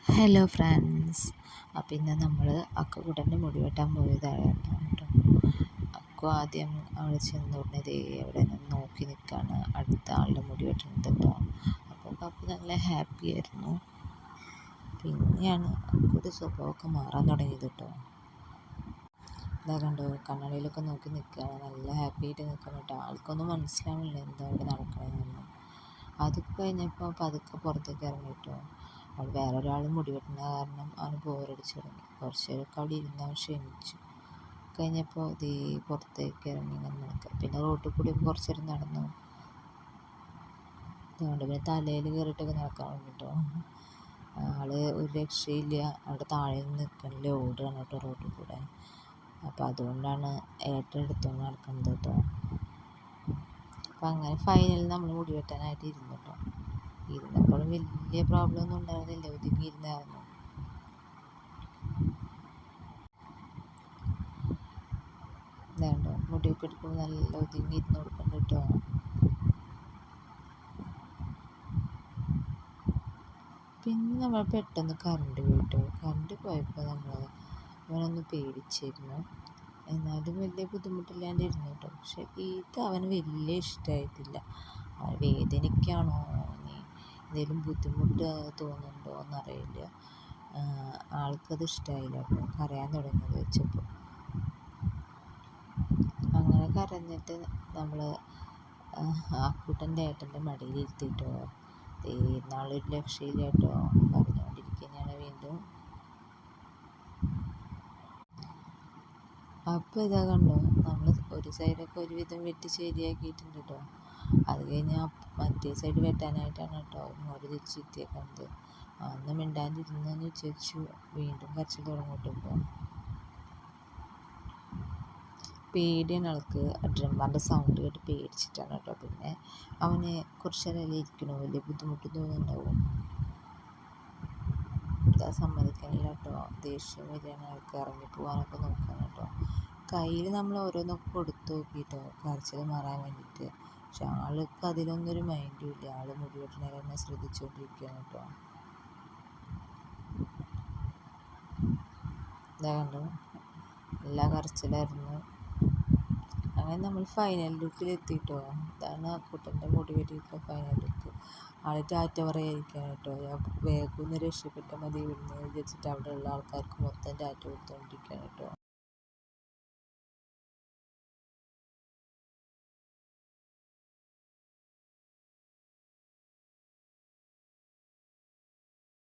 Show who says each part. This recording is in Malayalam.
Speaker 1: Hello friends. അപ്പോൾ ഇന്ന് നമ്മൾ അക്കുകുട്ടൻ്റെ മുടി വെട്ടാൻ പോയതാണ് കേട്ടോ. അക്കു ആദ്യം അവൾ ചെന്ന് ഉടനെ അവിടെ നിന്ന് നോക്കി നിൽക്കുകയാണ് അടുത്ത ആളുടെ മുടി വെട്ടുന്നത് കേട്ടോ. അപ്പോൾ അക്കു നല്ല ഹാപ്പി ആയിരുന്നു. പിന്നെയാണ് അക്കുടെ സ്വഭാവമൊക്കെ മാറാൻ തുടങ്ങിയത് കേട്ടോ. ഇതാ കണ്ടോ, കണ്ണാടിയിലൊക്കെ നോക്കി നിൽക്കുകയാണ്, നല്ല ഹാപ്പി ആയിട്ട് നിൽക്കണം കേട്ടോ. ആൾക്കൊന്നും മനസ്സിലാവില്ല എന്താ അവിടെ നടക്കണമെന്നൊന്നും. അതൊക്കെ കഴിഞ്ഞപ്പോൾ പതുക്കെ പുറത്തേക്ക് ഇറങ്ങി കേട്ടോ. അവൾ വേറൊരാൾ മുടി വെട്ടുന്ന കാരണം അവന് ബോറടിച്ചു തുടങ്ങി. കുറച്ച് നേരമൊക്കെ അവിടെ ഇരുന്ന് അവൻ ക്ഷമിച്ചു. കഴിഞ്ഞപ്പോൾ പുറത്തേക്ക് ഇറങ്ങി ഇങ്ങനെ നടക്കുക. പിന്നെ റോട്ടിൽ കൂടി കുറച്ച് നേരം നടന്നു. അതുകൊണ്ട് പിന്നെ തലയിൽ കയറിയിട്ടൊക്കെ നടക്കാൻ തുടങ്ങി കേട്ടോ. ആള് ഒരു രക്ഷയില്ല, അവിടെ താഴെ നിന്ന് നിൽക്കണില്ല, ഓടുകയാണ് കേട്ടോ റോട്ടിൽ കൂടെ. അപ്പോൾ അതുകൊണ്ടാണ് ഏറ്റെടുത്തുകൊണ്ട് നടക്കുന്നത് കേട്ടോ. അപ്പം അങ്ങനെ ഫൈനലിൽ നമ്മൾ മുടി വെട്ടാനായിട്ട് ഇരുന്നു കേട്ടോ. ഇരുന്നപ്പോഴും വലിയ പ്രോബ്ലം ഒന്നും ഉണ്ടായിരുന്നില്ല, ഒതുങ്ങിയിരുന്നായിരുന്നു. ഇതാണ്ടോ മുടിയൊക്കെ എടുക്കുമ്പോൾ നല്ല ഒതുങ്ങിയിരുന്ന് കൊടുക്കുന്നുണ്ട് കേട്ടോ. പിന്നെ നമ്മൾ പെട്ടെന്ന് കറണ്ട് പോയിട്ടോ. കറണ്ട് പോയപ്പോൾ അവനൊന്ന് പേടിച്ചിരുന്നു. എന്നാലും വലിയ ബുദ്ധിമുട്ടില്ലാണ്ടിരുന്നു കേട്ടോ. പക്ഷെ ഇത് അവന് വലിയ ഇഷ്ടമായിട്ടില്ല. അവൻ വേദനയ്ക്കാണോ ഇനി എന്തെങ്കിലും ബുദ്ധിമുട്ട് തോന്നുന്നുണ്ടോ എന്നറിയില്ല. ആൾക്കത് ഇഷ്ടമായില്ല കേട്ടോ, കരയാൻ തുടങ്ങിയത് വെച്ചപ്പോൾ. അങ്ങനെ കരഞ്ഞിട്ട് നമ്മൾ അക്കുട്ടൻ്റെ ഏട്ടൻ്റെ മടിയിൽ ഇരുത്തിയിട്ടോ. നാളൊരു രക്ഷയില്ല കേട്ടോ, കരഞ്ഞുകൊണ്ടിരിക്കുന്നതാണ് വീണ്ടും. അപ്പോൾ ഇതാ കണ്ടോ, നമ്മൾ ഒരു സൈഡൊക്കെ ഒരുവിധം വെട്ടി ശരിയാക്കിയിട്ടുണ്ട് കേട്ടോ. അത് കഴിഞ്ഞ് മറ്റേ സൈഡ് വെട്ടാനായിട്ടാണ് കേട്ടോ ഇങ്ങോട്ട് തിരിച്ചെത്തിയേക്കുന്നത്. അന്ന് മിണ്ടാണ്ടിരുന്നെന്ന് വിചാരിച്ചു, വീണ്ടും കരച്ചിൽ തുടങ്ങും കേട്ടോ. ഇപ്പോൾ പേടിയാണ് ആൾക്ക്, ഡ്രമ്മറിൻ്റെ സൗണ്ട് കേട്ട് പേടിച്ചിട്ടാണ് കേട്ടോ. പിന്നെ അവന് കുറച്ച് നേരം ഇരിക്കണോ, വലിയ ബുദ്ധിമുട്ട് തോന്നുന്നുണ്ടാവും. ഇതാ സമ്മതിക്കണില്ല കേട്ടോ, ദേഷ്യം വരികയാണ് ആൾക്ക്, ഇറങ്ങിപ്പോകാനൊക്കെ നോക്കുകയാണ് കേട്ടോ. കയ്യിൽ നമ്മൾ ഓരോന്നൊക്കെ കൊടുത്തു നോക്കിയിട്ടോ കരച്ചിൽ മാറാൻ വേണ്ടിയിട്ട്. പക്ഷെ ആൾക്ക് അതിലൊന്നും ഒരു മൈൻഡും ഇല്ല. ആൾ മുടി വെട്ടണേൽ തന്നെ ശ്രദ്ധിച്ചുകൊണ്ടിരിക്കുകയാണ് കേട്ടോ. ഇതാ കണ്ടോ, എല്ലാ കരച്ചിലായിരുന്നു. അങ്ങനെ നമ്മൾ ഫൈനൽ ലുക്കിലെത്തിയിട്ടോ. ഇതാണ് അക്കുട്ടൻ്റെ മുടി വെട്ടിയിട്ടുള്ള ഫൈനൽ ലുക്ക്. ആൾ ടാറ്റ പറയാതിരിക്കുകയാണ് കേട്ടോ. വേഗം ഒന്ന് രക്ഷപ്പെട്ടാൽ മതി ഇവിടുന്ന് വിചാരിച്ചിട്ട് അവിടെയുള്ള ആൾക്കാർക്ക് മൊത്തം ടാറ്റ കൊടുത്തുകൊണ്ടിരിക്കുകയാണ് കേട്ടോ.